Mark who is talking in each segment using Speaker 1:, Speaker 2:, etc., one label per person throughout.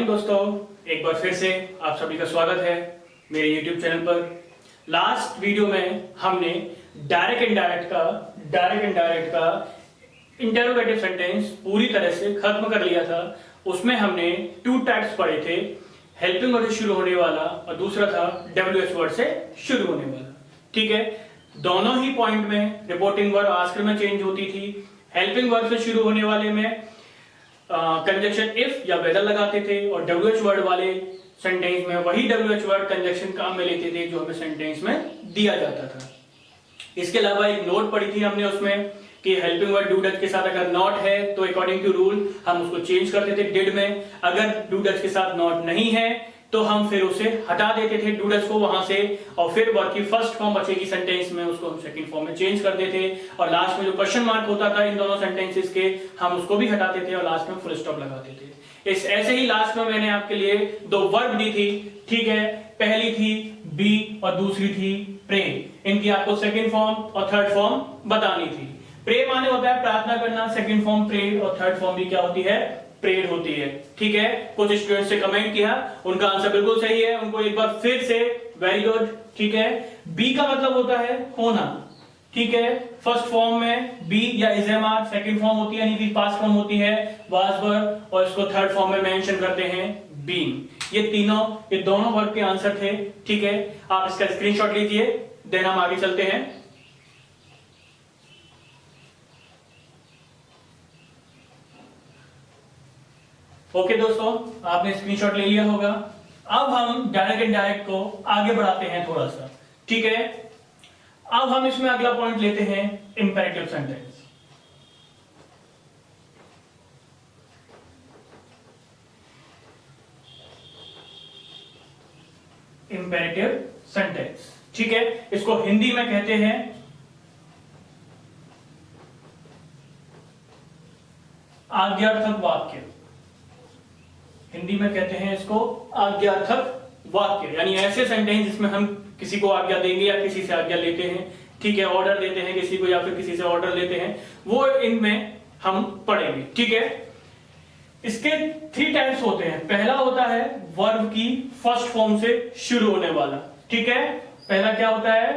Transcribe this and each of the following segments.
Speaker 1: Morning दोस्तों, एक बार फिर से आप सभी का स्वागत है मेरे YouTube चैनल पर। लास्ट वीडियो में हमने डायरेक्ट इनडायरेक्ट का इंटरोगेटिव सेंटेंस पूरी तरह से खत्म कर लिया था। उसमें हमने टू टाइप्स पढ़े थे, हेल्पिंग वर्ड से शुरू होने वाला और दूसरा था WH वर्ड से शुरू होने वाला। ठीक है, दोनों ही पॉइंट में रिपोर्टिंग वर्ब आस्कर में चेंज होती थी। हेल्पिंग वर्ब से शुरू होने वाले में कंजक्शन इफ या वेदर लगाते थे और WH वर्ड वाले सेंटेंस में वही WH वर्ड कंजक्शन काम में लेते थे जो हमें सेंटेंस में दिया जाता था। इसके अलावा एक नोट पढ़ी थी हमने उसमें कि हेल्पिंग वर्ड डू डज के साथ अगर नॉट है तो अकॉर्डिंग टू रूल हम उसको चेंज करते थे डिड में। अगर डू डज के साथ नॉट नहीं है तो हम फिर उसे हटा देते थे डू डज को वहां से, और फिर वर्ब की फर्स्ट फॉर्म बचेगी सेंटेंस में, उसको हम सेकंड फॉर्म में चेंज करते थे। और लास्ट में जो क्वेश्चन मार्क होता था इन दोनों सेंटेंसेस के, हम उसको भी हटाते थे और लास्ट में फुल स्टॉप लगाते थे। इस ऐसे ही लास्ट में मैंने आपके लिए दो वर्ब दी थी। ठीक है, पहली थी बी और दूसरी थी प्रे। इनकी आपको सेकंड फॉर्म और थर्ड फॉर्म बतानी थी। प्रे माने होता है प्रार्थना करना, सेकंड फॉर्म प्रे और थर्ड फॉर्म भी क्या होती है, प्रेड होती है। ठीक है, कुछ स्टूडेंट्स ने कमेंट किया, उनका आंसर बिल्कुल सही है, उनको एक बार फिर से वेरी गुड। ठीक है, बी का मतलब होता है होना। ठीक है, फर्स्ट फॉर्म में बी या इजेमार, सेकंड फॉर्म होती है यानी कि पास्ट फॉर्म होती है वाज वर्ब, और इसको थर्ड फॉर्म में मेंशन करते हैं बीइंग। ये दोनों वर्ब के आंसर थे। ठीक है, आप इसका स्क्रीनशॉट लीजिए, देन हम आगे चलते हैं। ओके दोस्तों, आपने स्क्रीनशॉट ले लिया होगा। अब हम डायरेक्ट इनडायरेक्ट को आगे बढ़ाते हैं थोड़ा सा। ठीक है, अब हम इसमें अगला पॉइंट लेते हैं इंपेरेटिव सेंटेंस। इंपेरेटिव सेंटेंस, ठीक है, इसको हिंदी में कहते हैं आज्ञार्थक वाक्य। हिंदी में कहते हैं इसको आज्ञार्थक वाक्य, यानी ऐसे सेंटेंस जिसमें हम किसी को आज्ञा देंगे या किसी से आज्ञा लेते हैं। ठीक है, ऑर्डर देते हैं किसी को या फिर किसी से ऑर्डर लेते हैं, वो इनमें हम पढ़ेंगे। ठीक है, इसके 3 टाइप्स होते हैं। पहला होता है वर्ब की फर्स्ट फॉर्म से शुरू होने वाला। ठीक है, पहला क्या होता है,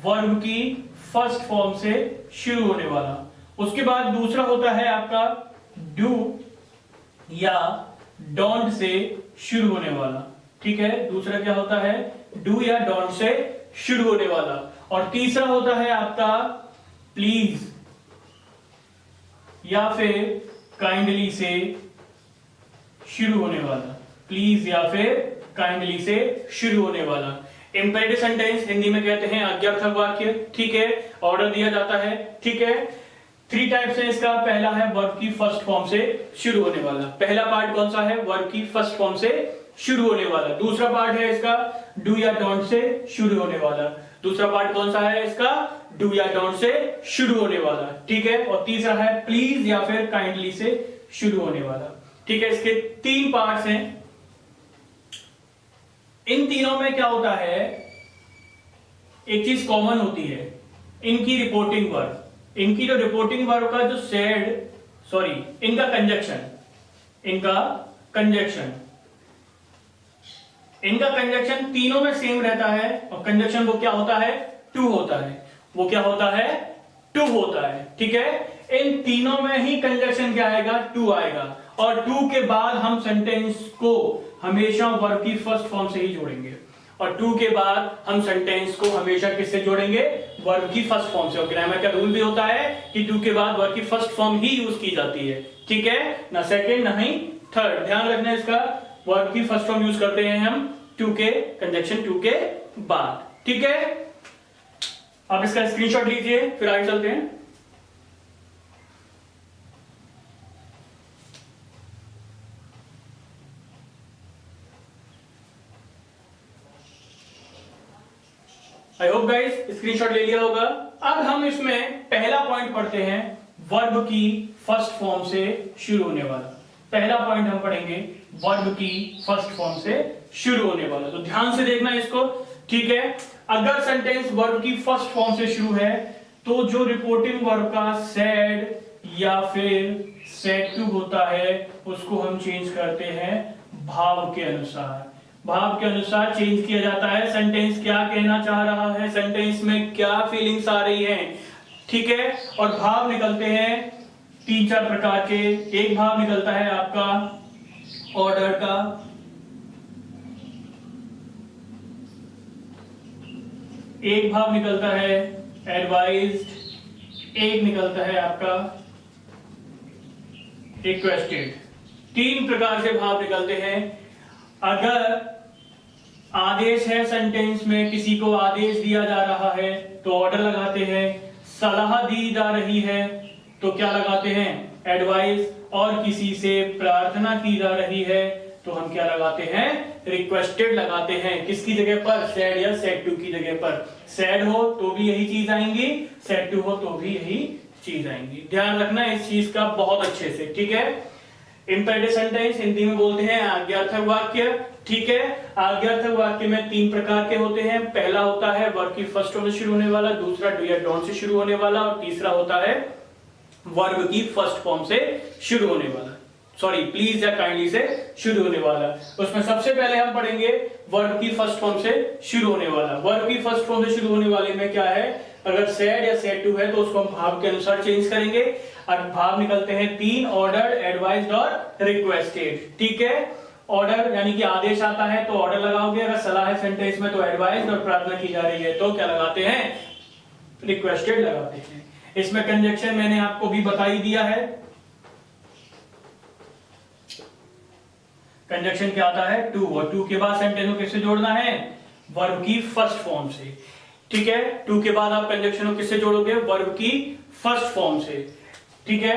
Speaker 1: वर्ब की फर्स्ट फॉर्म से शुरू होने वाला। उसके बाद दूसरा होता है आपका डू या डोंट से शुरू होने वाला। ठीक है, दूसरा क्या होता है, डू या डोंट से शुरू होने वाला। और तीसरा होता है आपका प्लीज या फिर काइंडली से शुरू होने वाला। प्लीज या फिर काइंडली से शुरू होने वाला। इंपेरेटिव सेंटेंस हिंदी में कहते हैं आज्ञार्थक वाक्य। ठीक है, ऑर्डर दिया जाता है। ठीक है, 3 टाइप्स है इसका। पहला है वर्ब की फर्स्ट फॉर्म से शुरू होने वाला। पहला पार्ट कौन सा है, वर्ब की फर्स्ट फॉर्म से शुरू होने वाला। दूसरा पार्ट है इसका डू या डोंट से शुरू होने वाला। दूसरा पार्ट कौन सा है इसका, डू या डोंट से शुरू होने वाला। ठीक है, और तीसरा है प्लीज या फिर काइंडली से शुरू होने वाला। ठीक है, इसके 3 पार्ट्स हैं। इन तीनों में क्या होता है, एक चीज कॉमन होती है, इनकी रिपोर्टिंग वर्ब। इनकी जो रिपोर्टिंग वर्ब का जो इनका कंजक्शन तीनों में सेम रहता है। और कंजक्शन वो क्या होता है, टू होता है। वो क्या होता है, टू होता है। ठीक है, इन तीनों में ही कंजक्शन क्या आएगा, टू आएगा। और टू के बाद हम सेंटेंस को हमेशा वर्ब की फर्स्ट फॉर्म से ही जोड़ेंगे। और टू के बाद हम सेंटेंस को हमेशा किससे जोड़ेंगे, वर्ब की फर्स्ट फॉर्म से। और ग्रामर का रूल भी होता है कि टू के बाद वर्ब की फर्स्ट फॉर्म ही यूज की जाती है। ठीक है, ना सेकंड ना ही थर्ड, ध्यान रखना इसका। वर्ब की फर्स्ट फॉर्म यूज करते हैं हम टू के कंजक्शन टू के बाद। ठीक है, आप इसका स्क्रीनशॉट लीजिए, फिर आगे चलते हैं। आई होप गाइस स्क्रीनशॉट ले लिया होगा। अब हम इसमें पहला पॉइंट पढ़ते हैं, वर्ब की फर्स्ट फॉर्म से शुरू होने वाला। पहला पॉइंट हम पढ़ेंगे वर्ब की फर्स्ट फॉर्म से शुरू होने वाला। तो ध्यान से देखना इसको। ठीक है, अगर सेंटेंस वर्ब की फर्स्ट फॉर्म से शुरू है तो जो रिपोर्टिंग वर्ब का सेड या फिर सेड टू होता है उसको हम चेंज करते हैं भाव के अनुसार, भाव के अनुसार चेंज किया जाता है। सेंटेंस क्या कहना चाह रहा है, सेंटेंस में क्या फीलिंग्स आ रही है, ठीक है। और भाव निकलते हैं तीन चार प्रकार के। एक भाव निकलता है आपका ऑर्डर का, एक भाव निकलता है एडवाइज्ड, एक निकलता है आपका रिक्वेस्टेड। तीन प्रकार से भाव निकलते हैं। अगर आदेश है सेंटेंस में, किसी को आदेश दिया जा रहा है तो ऑर्डर लगाते हैं, सलाह दी जा रही है तो क्या लगाते हैं, एडवाइस, और किसी से प्रार्थना की जा रही है तो हम क्या लगाते हैं, रिक्वेस्टेड लगाते हैं। किसकी जगह पर, सेड या सेड टू की जगह पर। सेड हो तो भी यही चीज आएंगी, सेड टू हो तो भी यही चीज आएंगी। ध्यान रखना इस चीज का बहुत अच्छे से, ठीक है। इंपेरेटिव सेंटेंस हिंदी में बोलते हैं आज्ञार्थक वाक्य, ठीक है। आज्ञार्थक वाक्य में तीन प्रकार के होते हैं। पहला होता है वर्ब की फर्स्ट फॉर्म से शुरू होने वाला, दूसरा डू या डोंट से शुरू होने वाला, और तीसरा होता है वर्ब की फर्स्ट फॉर्म से शुरू होने वाला, सॉरी प्लीज या काइंडली से शुरू होने वाला। उसमें सबसे पहले हम पढ़ेंगे वर्ब की फर्स्ट फॉर्म से शुरू होने वाला। वर्ब की फर्स्ट फॉर्म से शुरू होने वाले में क्या है, अगर सेड या सेड टू है तो उसको हम भाव के अनुसार चेंज करेंगे। और भाव निकलते हैं तीन, ऑर्डर, एडवाइज्ड और रिक्वेस्टेड, ठीक है। ऑर्डर यानी कि आदेश आता है तो ऑर्डर लगाओगे, अगर सलाह है सेंटेंस में तो एडवाइज्ड, और प्रार्थना की जा रही है तो क्या लगाते हैं, रिक्वेस्टेड लगाते हैं। इसमें कंजक्शन मैंने आपको भी बता ही दिया है। कंजक्शन क्या आता है, टू, और टू के बाद सेंटेंस को किससे जोड़ना है, वर्ब की फर्स्ट फॉर्म से, ठीक है। टू के बाद आप कंजक्शन को किससे जोड़ोगे, वर्ब की फर्स्ट फॉर्म से, ठीक है।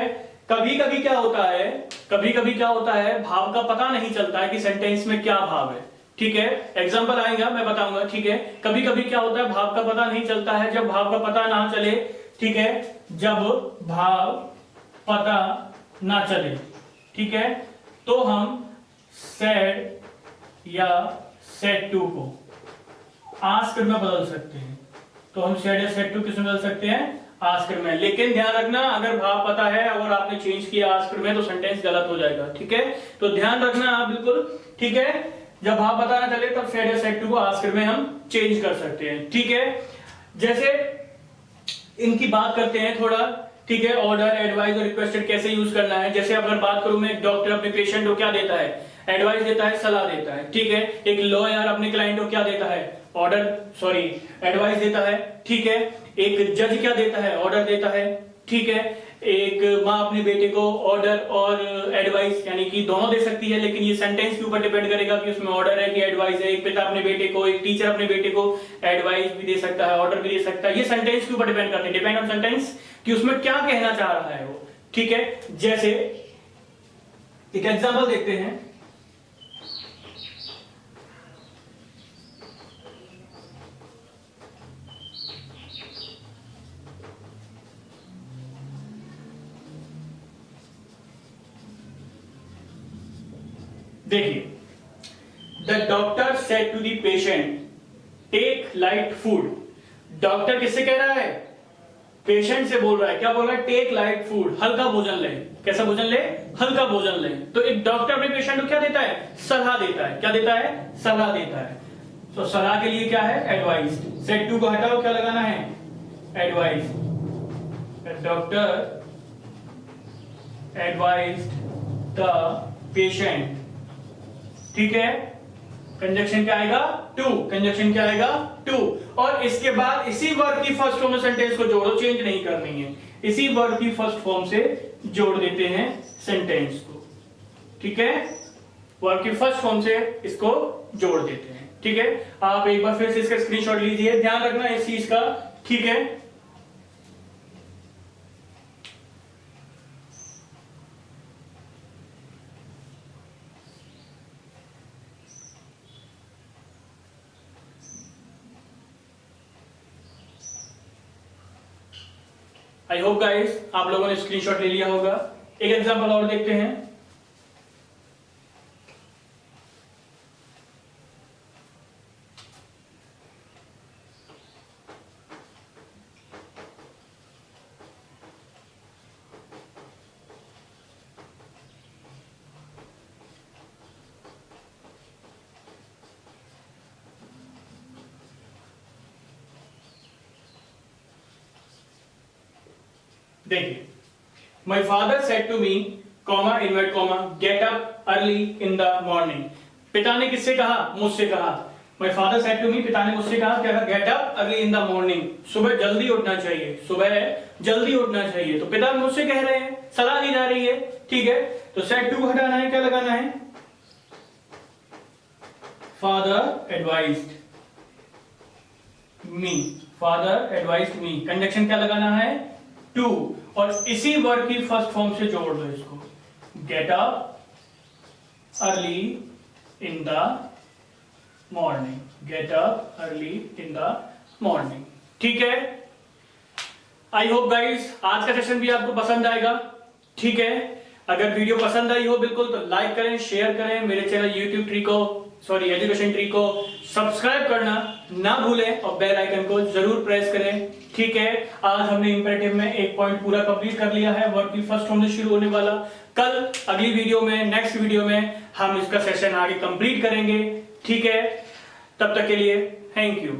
Speaker 1: कभी कभी क्या होता है, कभी कभी क्या होता है, भाव का पता नहीं चलता है कि सेंटेंस में क्या भाव है, ठीक है। एग्जांपल आएगा मैं बताऊंगा, ठीक है। कभी कभी क्या होता है, भाव का पता नहीं चलता है। जब भाव का पता ना चले, ठीक है, जब भाव पता ना चले, ठीक है, तो हम सेड या सेड टू को आस्क्ड में बदल सकते हैं। तो हम सेड या सेड टू किस में बदल सकते हैं, आस्क्ड में। लेकिन ध्यान रखना, अगर भाव पता है और आपने चेंज किया आस्क्ड में तो सेंटेंस गलत हो जाएगा, ठीक है। तो ध्यान रखना आप बिल्कुल, ठीक है। जब भाव पता ना चले तब सेड या सेड टू को आस्क्ड में हम चेंज कर सकते हैं, ठीक है। जैसे इनकी बात करते हैं थोड़ा, ठीक है। ऑर्डर, एडवाइस और रिक्वेस्टेड कैसे यूज करना है। जैसे अगर बात करूं मैं, एक डॉक्टर अपने पेशेंट को क्या देता है, एडवाइस देता है, सलाह देता है, ठीक है। एक लॉयर अपने क्लाइंट को क्या देता है, ऑर्डर, सॉरी एडवाइस देता है, ठीक है। एक जज क्या देता है, ऑर्डर देता है, ठीक है। एक माँ अपने बेटे को ऑर्डर और एडवाइस यानी कि दोनों दे सकती है, लेकिन ये सेंटेंस के ऊपर डिपेंड करेगा कि उसमें ऑर्डर है कि एडवाइस है। एक पिता अपने बेटे को, एक टीचर अपने बेटे को एडवाइस भी दे सकता है, ऑर्डर भी दे सकता है। ये सेंटेंस के ऊपर डिपेंड करते हैं, डिपेंड ऑन सेंटेंस कि उसमें क्या कहना चाह रहा है वो, ठीक है। जैसे एक एग्जांपल देखते हैं, देखिए, the doctor said to the patient take light food. Doctor किससे कह रहा है, पेशेंट से बोल रहा है, क्या बोल रहा है, टेक लाइट फूड, हल्का भोजन ले। कैसा भोजन ले, हल्का भोजन ले। तो एक डॉक्टर अपने पेशेंट को क्या देता है, सलाह देता है। क्या देता है, सलाह देता है। तो सलाह के लिए क्या है, एडवाइस। सेड टू को हटाओ, क्या लगाना है, advice. Doctor advised the patient, ठीक है। कंजक्शन क्या आएगा, टू। कंजक्शन क्या आएगा, टू। और इसके बाद इसी वर्ब की फर्स्ट फॉर्म में सेंटेंस को जोड़ो, चेंज नहीं करनी है। इसी वर्ब की फर्स्ट फॉर्म से जोड़ देते हैं सेंटेंस को, ठीक है। वर्ब की फर्स्ट फॉर्म से इसको जोड़ देते हैं, ठीक है। आप एक बार फिर से इसका स्क्रीनशॉट लीजिए, ध्यान रखना इस चीज का, ठीक है। आई होप गाइस आप लोगों ने स्क्रीनशॉट ले लिया होगा। एक एग्जांपल और देखते हैं। देखिए, my father said to me comma invert comma get up early in the morning. पिता ने किससे कहा? मुझसे कहा। My father said to me, पिता ने मुझसे कहा क्या? Get up early in the morning, सुबह जल्दी उठना चाहिए, सुबह जल्दी उठना चाहिए। तो पिता मुझसे कह रहे हैं, सलाह दी जा रही है, ठीक है। तो सेड टू हटाना है, क्या लगाना है? फादर एडवाइज्ड मी, फादर एडवाइज्ड मी। कंजक्शन क्या लगाना है? टू। और इसी वर्ड की फर्स्ट फॉर्म से जोड़ दो इसको, gate up early in the morning, gate up early in the morning, ठीक है। आई होप गाइस आज का सेशन भी आपको पसंद आएगा, ठीक है। अगर वीडियो पसंद आई हो बिल्कुल तो लाइक करें, शेयर करें, मेरे चैनल यूट्यूब ट्री को, सॉरी एजुकेशन ट्री को सब्सक्राइब करना ना भूलें और बेल आइकन को जरूर प्रेस करें, ठीक है। आज हमने इंपेरेटिव में एक पॉइंट पूरा कंप्लीट कर लिया है, वर्ब की फर्स्ट फॉर्म से शुरू होने वाला। कल अगली वीडियो में, नेक्स्ट वीडियो में हम इसका सेशन आगे कंप्लीट करेंगे, ठीक है। तब तक के लिए थैंक यू।